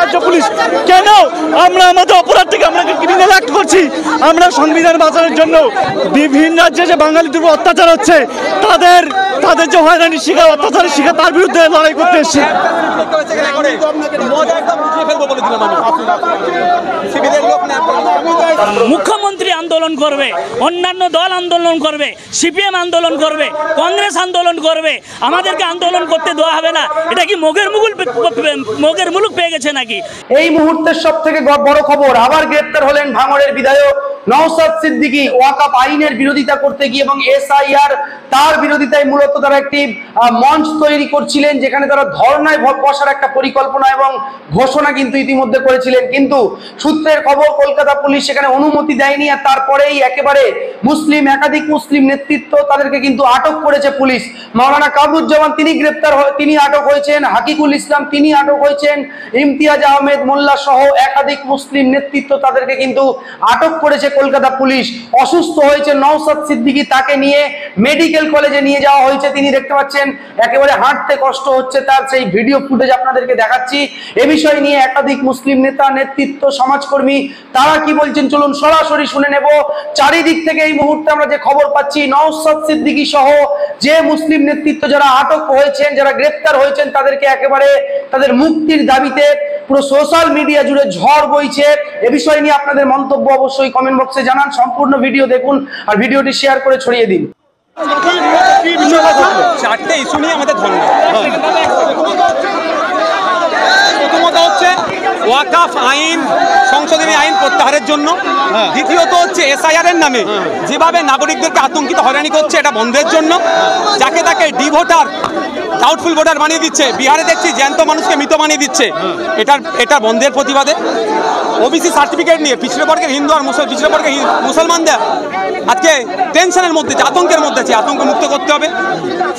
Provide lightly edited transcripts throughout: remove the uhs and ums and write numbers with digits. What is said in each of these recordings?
রাজ্য পুলিশ কেন আমরা আমাদের অপরাধ থেকে আমরা ক্রিমিনাল অ্যাক্ট করছি? আমরা সংবিধান বাঁচানোর জন্য বিভিন্ন রাজ্যে যে বাঙালিদের উপর অত্যাচার হচ্ছে তাদের যে হয়রানির শিকার অত্যাচারের শিকার তার বিরুদ্ধে লড়াই করতে এসেছি। মুখ্যমন্ত্রী আন্দোলন করবে, অন্যান্য দল আন্দোলন করবে, সিপিএম আন্দোলন করবে, কংগ্রেস আন্দোলন করবে, আমাদেরকে আন্দোলন করতে দেওয়া হবে না। এটা কি মগের মুলুক পেয়ে গেছে নাকি? এই মুহূর্তের সব থেকে বড় খবর, আবার গ্রেপ্তার হলেন ভাঙড়ের বিধায়ক নওশাদ সিদ্দিকী। ওয়াকফ আইনের বিরোধিতা করতে গিয়ে এবং এসআইআর তার বিরোধিতায় মূলত তারা একটি মঞ্চ তৈরি করছিলেন, যেখানে তারা ধর্নায় বসার একটা পরিকল্পনা এবং ঘোষণা কিন্তু ইতিমধ্যে করেছিলেন। কিন্তু সূত্রের খবর কলকাতা পুলিশ সেখানে অনুমতি দেয়নি, আর তারপরেই একেবারে একাধিক মুসলিম নেতৃত্ব তাদেরকে কিন্তু আটক করেছে পুলিশ। মাওলানা কামরুজ্জামান তিনি আটক হয়েছেন, হাকিকুল ইসলাম তিনি আটক হয়েছেন, ইমতিয়াজ আহমেদ মোল্লা সহ একাধিক মুসলিম নেতৃত্ব তাদেরকে কিন্তু আটক করেছে কলকাতা পুলিশ। অসুস্থ হয়েছে নওশাদ সিদ্দিকী, তাকে নিয়ে মেডিকেল কলেজে নিয়ে যাওয়া হয়েছে। তিনি দেখতে পাচ্ছেন একেবারে হাঁটতে কষ্ট হচ্ছে, তার সেই ভিডিও ফুটেজ আপনাদেরকে দেখাচ্ছি। এ বিষয় নিয়ে একাধিক মুসলিম নেতা, নেতৃত্ব, সমাজকর্মী তারা কি বলছেন চলুন সরাসরি শুনে নেব। চারিদিক থেকে এই মুহূর্তে আমরা যে খবর পাচ্ছি, নওশাদ সিদ্দিকী সহ যে মুসলিম নেতৃত্ব যারা আটক হয়েছেন, যারা গ্রেপ্তার হয়েছেন, তাদেরকে একেবারে তাদের মুক্তির দাবিতে পুরো সোশ্যাল মিডিয়া জুড়ে ঝড় বইছে। এ বিষয় নিয়ে আপনাদের মন্তব্য অবশ্যই কমেন্ট বক্সে জানান। সম্পূর্ণ ভিডিও দেখুন আর ভিডিওটি শেয়ার করে ছড়িয়ে দিন। চারটে ইস্যু নিয়ে আমাদের ধর্ণা। প্রথমত হচ্ছে ওয়াকফ আইন, সংশোধনী আইন প্রত্যাহারের জন্য। দ্বিতীয়ত হচ্ছে এসআইআর এর নামে যেভাবে নাগরিকদেরকে আতঙ্কিত হয়রানি করছে, এটা বন্ধের জন্য। যাকে তাকে ডি ভোটার, ডাউটফুল ভোটার বানিয়ে দিচ্ছে, বিহারে দেখছি জ্যান্ত মানুষকে মৃত বানিয়ে দিচ্ছে, এটা বন্ধের প্রতিবাদে। ওবিসি সার্টিফিকেট নিয়ে পিছড়ে বর্গের হিন্দু আর পিছড়ে বর্গের মুসলমানদের আজকে টেনশনের মধ্যে, আতঙ্কের মধ্যে আছে, আতঙ্ক মুক্ত করতে হবে।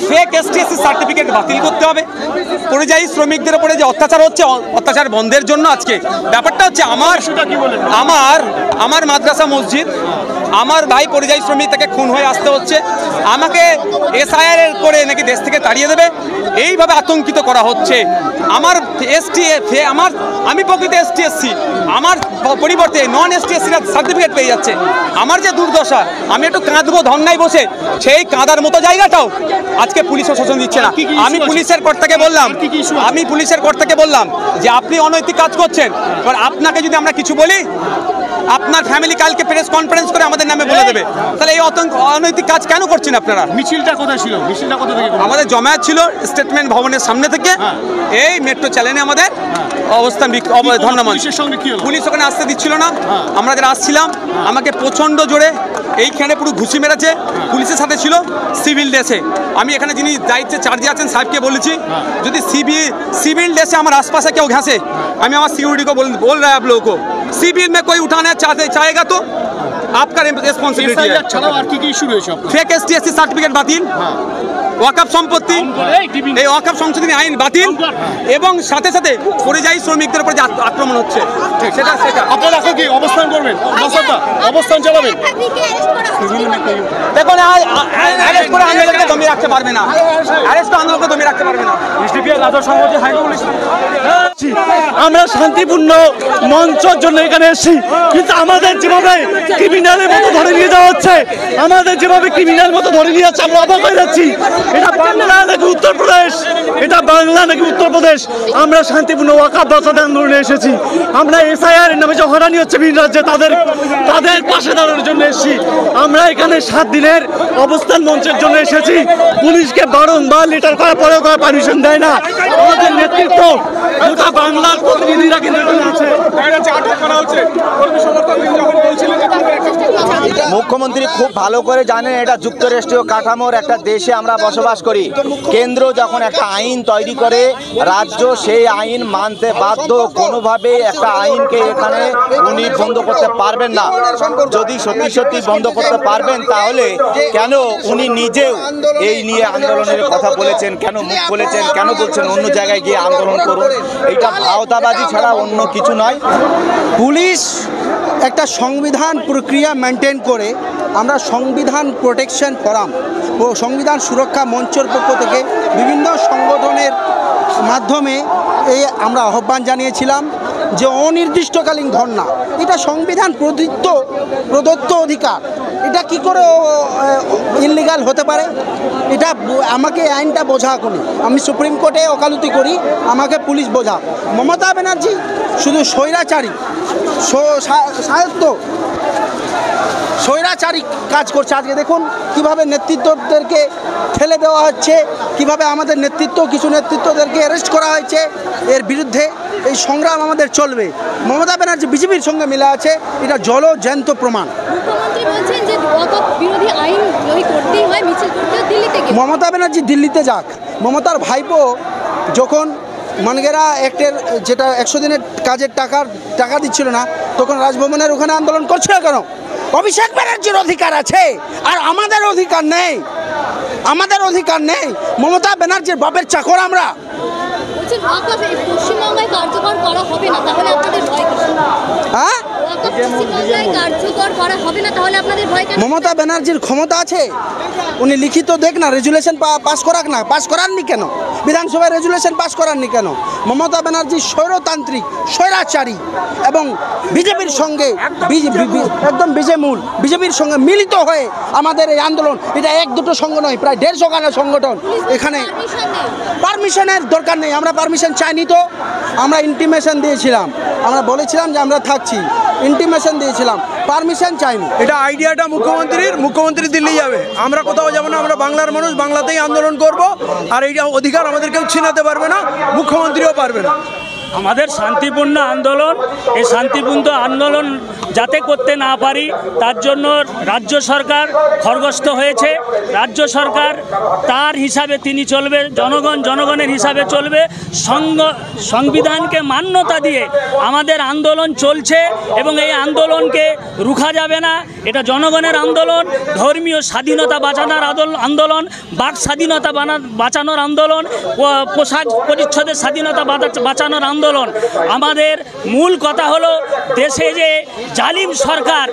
ফেক এসটিএসসি সার্টিফিকেট বাতিল করতে হবে। পরিযায়ী শ্রমিকদের উপরে যে অত্যাচার হচ্ছে, অত্যাচার বন্ধের জন্য আজকে ব্যাপারটা হচ্ছে আমার মাদ্রাসা মসজিদ, আমার ভাই পরিযায়ী শ্রমিক তাকে খুন হয়ে আসতে হচ্ছে, আমাকে এসআইআর করে নাকি দেশ থেকে তাড়িয়ে দেবে, এইভাবে আতঙ্কিত করা হচ্ছে। আমি প্রকৃত এসটিএসসি, আমার পরিবর্তে নন এসটিএসসিরা সার্টিফিকেট পেয়ে যাচ্ছে। আমার যে দুর্দশা, আমি একটু কাঁদবো ধর্নায় বসে, সেই কাঁদার মতো জায়গাটাও আজকে পুলিশ প্রশাসন দিচ্ছে না। আমি পুলিশের কর্তাকে বললাম যে আপনি অনৈতিক কাজ করছেন, এবার আপনাকে যদি আমরা কিছু বলি, আপনার ফ্যামিলি কালকে প্রেস কনফারেন্স করে আমাদের নামে বলে দেবে। তাহলে এই অনৈতিক কাজ কেন করছেন আপনারা? মিছিলটা কোথায় ছিল? মিছিলটা কোথা থেকে? আমাদের জমায়েত ছিল স্টেটমেন্ট ভবনের সামনে থেকে, এই মেট্রো চ্যানেলে আমাদের অবস্থান। ধর্ণা মঞ্চ পুলিশ ওখানে আসতে দিচ্ছিল না। আমরা যারা আসছিলাম, আমাকে প্রচন্ড জোরে এইখানে পুরো ঘুষি মেরেছে। পুলিশের সাথে ছিল সিভিল ড্রেসে। আমি এখানে যিনি দায়িত্বে চার্জে আছেন সাহেবকে বলেছি, যদি सिविल ড্রেসে আমার আশপাশে কেউ ঘাসে, আমি আমার সিকিউরিটি को बोल रहा है आप लोगों को, सिविल में कोई उठाना चाहेगा तो आपका रेस्पॉन्सिबिलिटी है। फेक एसटीएससी सर्टिफिकेट बातिल, ওয়াকফ সম্পত্তি, এই ওয়াকফ সংশোধনী আইন বাতিল, এবং সাথে সাথে পরিযায়ী শ্রমিকদের উপর যে আক্রমণ হচ্ছে, সেটা আপনারা কি অবস্থান করবেন? অবস্থান চালাবেন? দেখুন, অ্যারেস্ট করে আন্দোলনকে দমিয়ে রাখতে পারবে না, অ্যারেস্ট করে আন্দোলনকে দমিয়ে রাখতে পারবে না। আমরা শান্তিপূর্ণ মঞ্চের জন্য এখানে এসেছি, কিন্তু আমাদের যেভাবে ক্রিমিনালের মতো ধরে নিয়ে যাওয়া হচ্ছে, আমরা অবাক হয়ে যাচ্ছি। এটা বাংলা নাকি উত্তরপ্রদেশ? আমরা শান্তিপূর্ণ ওয়াকফ বাঁচাতে আন্দোলনে এসেছি। আমরা এসআইআর নামে যে হয়রানি হচ্ছে বিভিন্ন রাজ্যে, তাদের পাশে দাঁড়ানোর জন্য এসেছি। আমরা এখানে 7 দিনের অবস্থান মঞ্চের জন্য এসেছি। পুলিশকে বারংবার লেটার করার পরেও পারমিশন দেয় না। আমাদের নেতৃত্ব, গোটা বাংলার প্রতিনিধিরা কিন্তু আছে। মুখ্যমন্ত্রী খুব ভালো করে জানেন এটা যুক্তরাষ্ট্রীয় কাঠামোর একটা দেশে আমরা বসবাস করি। কেন্দ্র যখন একটা আইন তৈরি করে, রাজ্য সেই আইন মানতে বাধ্য। কোনোভাবে একটা আইনকে এখানে উনি বন্ধ করতে পারবেন না। যদি সত্যি বন্ধ করতে পারবেন, তাহলে কেন উনি নিজেও এই নিয়ে আন্দোলনের কথা বলেছেন, কেন মুখ খুলেছেন, কেন বলছেন অন্য জায়গায় গিয়ে আন্দোলন করুন? এটা ভাওতাবাজি ছাড়া অন্য কিছু নয়। পুলিশ একটা সংবিধান প্রক্রিয়া মেনটেন করে, আমরা সংবিধান প্রোটেকশন ফোরাম ও সংবিধান সুরক্ষা মঞ্চের পক্ষ থেকে বিভিন্ন সংগঠনের মাধ্যমে আমরা আহ্বান জানিয়েছিলাম যে অনির্দিষ্টকালীন ধর্না, এটা সংবিধান প্রদত্ত অধিকার, এটা কি করে ইনলিগাল হতে পারে? এটা আমাকে আইনটা বোঝা করি, আমি সুপ্রিম কোর্টে ওকালতি করি, আমাকে পুলিশ বোঝা। মমতা ব্যানার্জি শুধু স্বৈরাচারী স্বৈরাচারী কাজ করছে। আজকে দেখুন কিভাবে নেতৃত্বদেরকে ঠেলে দেওয়া হচ্ছে, কিভাবে আমাদের কিছু নেতৃত্বদেরকে অ্যারেস্ট করা হয়েছে। এর বিরুদ্ধে এই সংগ্রাম আমাদের চলবে। মমতা ব্যানার্জি বিজেপির সঙ্গে মিলে আছে, এটা জলজ্যান্ত প্রমাণ। মুখ্যমন্ত্রী বলছেন যে ওয়াকফ বিরোধী আইন যদি করতেই হয় মিছিল করতে দিল্লিতে গিয়ে। মমতা ব্যানার্জি দিল্লিতে যাক। মমতার ভাইপো যখন মানগেরা অ্যাক্টের যেটা 100 দিনের কাজের টাকা দিচ্ছিল না, তখন রাজভবনের ওখানে আন্দোলন করছিল কেন? অভিষেক ব্যানার্জির অধিকার আছে, আর আমাদের অধিকার নেই। মমতা ব্যানার্জির বাপের চাকর আমরা। বলছেন ওয়াকফ পশ্চিমবঙ্গে কার্যকর করা হবে না, তাহলে আপনাদের ভয় কিসের? হ্যাঁ, ওয়াকফ পশ্চিমবঙ্গে কার্যকর করা হবে না, তাহলে আপনাদের ভয় কেন? মমতা ব্যানার্জির ক্ষমতা আছে, উনি লিখিত দেখ না, রেজুলেশন পাস করাননি কেন? বিধানসভায় রেজুলেশন পাস করাননি কেন? মমতা ব্যানার্জি স্বৈরতান্ত্রিক, স্বৈরাচারী এবং বিজেপির সঙ্গে একদম বিজেপির সঙ্গে মিলিত হয়ে আমাদের এই আন্দোলন, এটা 1-2 সংঘ নয়, প্রায় 150 খানা সংগঠন। এখানে পারমিশনের দরকার নেই, আমরা পারমিশন চাইনি, তো আমরা ইন্টিমেশন দিয়েছিলাম, আমরা বলেছিলাম যে আমরা থাকছি, ইন্টিমেশন দিয়েছিলাম, পারমিশন চাইনি। এটা আইডিয়াটা মুখ্যমন্ত্রী দিল্লি যাবে, আমরা কোথাও যাব না, আমরা বাংলার মানুষ, বাংলাতেই আন্দোলন করব। আর এইটা অধিকার আমাদের কেউ ছিনাতে পারবে না, মুখ্যমন্ত্রীও পারবে না। আমাদের শান্তিপূর্ণ আন্দোলন, এই শান্তিপূর্ণ আন্দোলন যাতে করতে না পারি তার জন্য রাজ্য সরকার খড়গস্ত হয়েছে। রাজ্য সরকার তার হিসাবে তিনি চলবে, জনগণের হিসাবে চলবে। সংবিধানকে মান্যতা দিয়ে আমাদের আন্দোলন চলছে এবং এই আন্দোলনকে রুখা যাবে না। এটা জনগণের আন্দোলন, ধর্মীয় স্বাধীনতা বাঁচানোর আন্দোলন, বাক স্বাধীনতা বাঁচানোর আন্দোলন, পোশাক পরিচ্ছদের স্বাধীনতা বাঁচানোর আন্দোলন। আমাদের মূল কথা হলো দেশে যে জালিম সরকার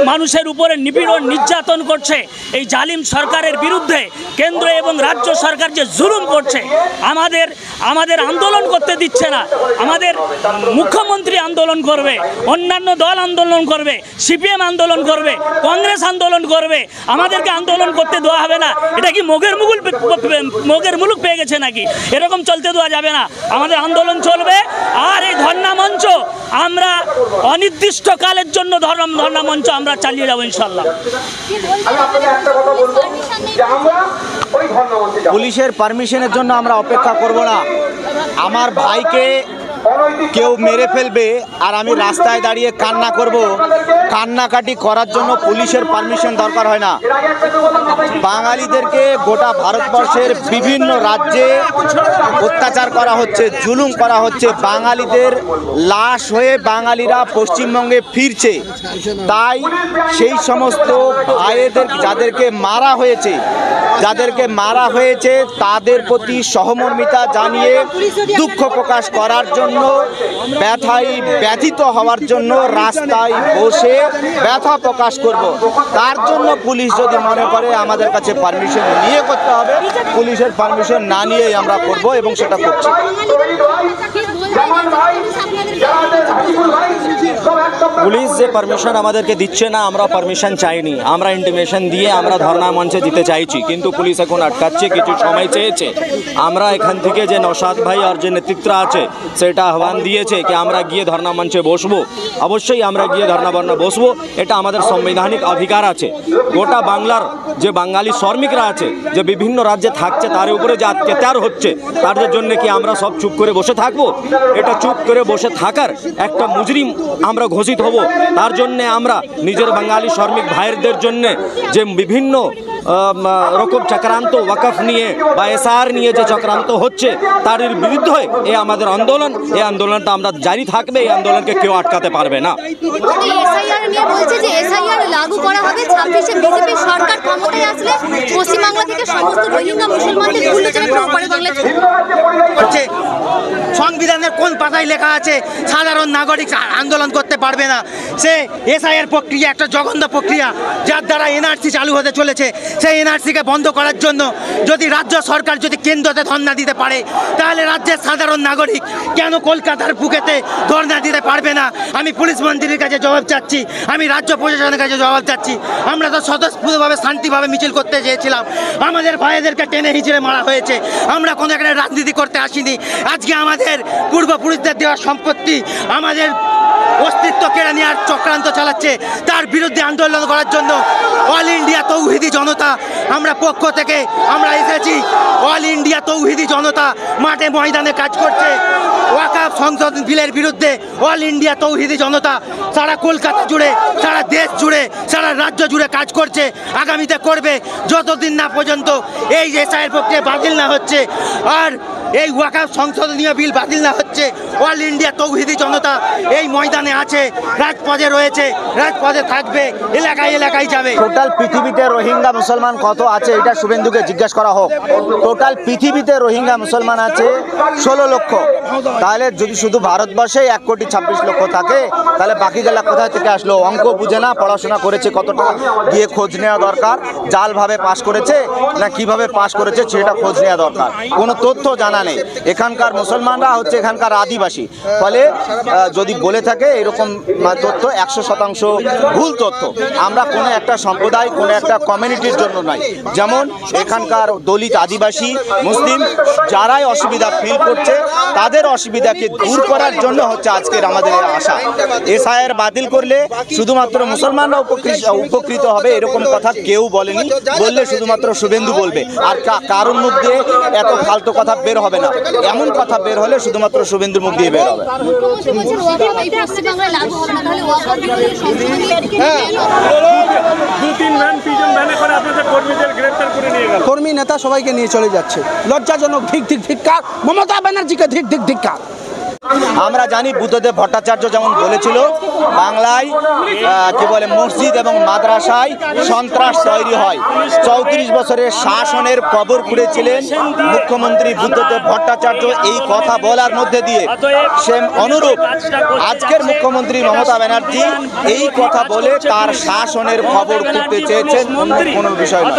মানুষের উপরে নিপীড়ন নির্যাতন করছে, এই জালিম সরকারের বিরুদ্ধে কেন্দ্র এবং রাজ্য সরকার যে জুলুম করছে, আমাদের আন্দোলন করতে দিচ্ছে না। আমাদের মুখ্যমন্ত্রী আন্দোলন করবে, অন্যান্য দল আন্দোলন করবে, সিপিএম আন্দোলন করবে, কংগ্রেস আন্দোলন করবে, আমাদেরকে আন্দোলন করতে দেওয়া হবে না। এটা কি মোগের মুলুক পেয়ে গেছে নাকি? এরকম চলতে দেওয়া যাবে না, আমাদের আন্দোলন চলবে। আর এই ধর্ণা মঞ্চ আমরা অনির্দিষ্টকালের জন্য ধর্ণা মঞ্চ আমরা চালিয়ে যাবো ইনশাল্লাহ। পুলিশের পারমিশনের জন্য আমরা অপেক্ষা করব না। আমার ভাইকে কেউ মেরে ফেলবে আর আমি রাস্তায় দাঁড়িয়ে কান্নাকাটি করার জন্য পুলিশের পারমিশন দরকার হয় না। বাঙালিদেরকে গোটা ভারতবর্ষের বিভিন্ন রাজ্যে অত্যাচার করা হচ্ছে, জুলুম করা হচ্ছে, বাঙালিদের লাশ হয়ে বাঙালিরা পশ্চিমবঙ্গে ফিরছে। তাই সেই সমস্ত ভাইদের যাদেরকে মারা হয়েছে তাদের প্রতি সহমর্মিতা জানিয়ে দুঃখ প্রকাশ করার জন্য, ব্যথিত হওয়ার জন্য রাস্তায় বসে ব্যথা প্রকাশ করব। তার জন্য পুলিশ যদি মনে করে আমাদের কাছে পারমিশন নিয়ে করতে হবে, পুলিশের পারমিশন না নিয়েই আমরা করব এবং সেটা করছি। পুলিশ যে পারমিশন আমাদেরকে দিচ্ছে না, আমরা পারমিশন চাইনি, আমরা ইন্টিমেশন দিয়ে আমরা ধর্ণা মঞ্চে দিতে চাইছি, কিন্তু পুলিশ এখন আটকাচ্ছে, কিছু সময় চেয়েছে। আমরা এখান থেকে যে নওশাদ ভাই আর যে নেতৃত্ব আছে সেটা আহ্বান দিয়েছে কি আমরা গিয়ে ধর্ণা মঞ্চে বসবো। অবশ্যই আমরা গিয়ে ধর্ণা বসবো, এটা আমাদের সাংবিধানিক অধিকার আছে। গোটা বাংলার যে বাঙালি শ্রমিকরা আছে, যে বিভিন্ন রাজ্যে থাকছে, তার উপরে যে অত্যাচার হচ্ছে, তাদের জন্য কি আমরা সব চুপ করে বসে থাকবো? এটা চুপ করে বসে থাকার একটা মুজরিম আমরা ঘোষিত হব। তার জন্যে আমরা নিজের বাঙালি শ্রমিক ভাইয়েরদের জন্য যে বিভিন্ন রকম চক্রান্ত ওয়াকফ নিয়ে বা এসআর নিয়ে যে চক্রান্ত হচ্ছে তার বিরুদ্ধে এই আমাদের আন্দোলন, এই আন্দোলনটা আমরা জারি থাকবে, এই আন্দোলনকে কেউ আটকাতে পারবে না। এসআইআর নিয়ে বলছে যে এসআইআর লাগু করা হবে 26-এ বিজেপি সরকার ক্ষমতায় আসলে পশ্চিমবাংলা থেকে সমস্ত রোহিঙ্গা মুসলমানদের তুলে যাবে পরে বাংলায় হচ্ছে। সংবিধানের কোন পাতায় লেখা আছে সাধারণ নাগরিক আন্দোলন করতে পারবে না? সে এসআইআর প্রক্রিয়া একটা জঘন্য প্রক্রিয়া, যার দ্বারা এনআরসি চালু হতে চলেছে। সেই এনআরসিকে বন্ধ করার জন্য যদি রাজ্য সরকার যদি কেন্দ্রতে ধর্ণা দিতে পারে, তাহলে রাজ্যের সাধারণ নাগরিক কেন কলকাতার বুকেতে ধর্ণা দিতে পারবে না? আমি পুলিশ মন্ত্রীর কাছে জবাব চাচ্ছি, আমি রাজ্য প্রশাসনের কাছে জবাব চাচ্ছি। আমরা তো স্বতঃস্ফূর্তভাবে শান্তিভাবে মিছিল করতে চেয়েছিলাম, আমাদের ভাইদেরকে টেনে হিঁচড়ে মারা হয়েছে। আমরা কোনো এখানে রাজনীতি করতে আসিনি। আজকে আমাদের পূর্বপুরুষদের দেওয়া সম্পত্তি, আমাদের অস্তিত্ব কেড়ে নেওয়ার চক্রান্ত চালাচ্ছে, তার বিরুদ্ধে আন্দোলন করার জন্য অল ইন্ডিয়া তৌহিদি জনতা আমরা পক্ষ থেকে আমরা এসেছি। অল ইন্ডিয়া তৌহিদি জনতা মাঠে ময়দানে কাজ করছে ওয়াকাফ সংশোধন বিলের বিরুদ্ধে। অল ইন্ডিয়া তৌহিদি জনতা সারা কলকাতা জুড়ে, সারা দেশ জুড়ে, সারা রাজ্য জুড়ে কাজ করছে, আগামীতে করবে, যতদিন না পর্যন্ত এই এসআইয়ের প্রক্রিয়া বাতিল না হচ্ছে আর এই ওয়াকাফ সংশোধনীয় বিল বাতিল না হচ্ছে। অল ইন্ডিয়া তৌহিদি জনতা এই ময়দানে আছে, রাজপথে রয়েছে, রাজপথে থাকবে, এলাকায় এলাকায় যাবে। টোটাল পৃথিবীতে রোহিঙ্গা মুসলমান কত আছে এটা শুভেন্দুকে জিজ্ঞাসা করা হোক। টোটাল পৃথিবীতে রোহিঙ্গা মুসলমান আছে 16 লক্ষ। তাহলে যদি শুধু ভারতবর্ষে 1,26,00,000 থাকে, তাহলে বাকি জেলা কোথায় থেকে আসলো? অঙ্ক বুঝে না, পড়াশোনা করেছে কতটা গিয়ে খোঁজ নেওয়া দরকার। জালভাবে পাশ করেছে না কিভাবে পাশ করেছে সেটা খোঁজ নেওয়া দরকার। কোনো তথ্য জানা নেই। এখানকার মুসলমানরা হচ্ছে এখানকার আদিবাসী, ফলে যদি বলে থাকে এরকম তথ্য 100% ভুল তথ্য। আমরা কোনো একটা সম্প্রদায়, কোনো একটা কমিউনিটির জন্য নয়। যেমন এখানকার দলিত, আদিবাসী, মুসলিম যারাই অসুবিধা ফিল করছে তাদের অসুবিধাকে দূর করার জন্য হচ্ছে আজকের আমাদের আশা। এসআইআর বাতিল করলে শুধুমাত্র মুসলমানরা উপকৃত হবে এরকম কথা কেউ বলেনি। বললে শুধুমাত্র শুভেন্দু বলবে, আর কারোর মুখ দিয়ে এত ফালতু কথা বের হবে না। এমন কথা বের হলে শুধুমাত্র শুভেন্দুর মুখ দিয়ে বের হবে। কর্মী নেতা সবাইকে নিয়ে চলে যাচ্ছে, লজ্জাজনক। ধিক ধিক ধিক্কার, মমতা ব্যানার্জিকে ধিক ধিক ধিক্কার। আমরা জানি বুদ্ধদেব ভট্টাচার্য যেমন বলেছিল, বাংলায় কি বলে মসজিদ এবং মাদ্রাসায় সন্ত্রাস তৈরি হয়। 34 বছরের শাসনের কবর খুঁড়েছিলেন মুখ্যমন্ত্রী বুদ্ধদেব ভট্টাচার্য। এই কথা বলার মধ্যে দিয়ে সে অনুরূপ আজকের মুখ্যমন্ত্রী মমতা ব্যানার্জি এই কথা বলে তার শাসনের কবর খুঁড়তে চেয়েছেন, অন্য কোনো বিষয় নয়।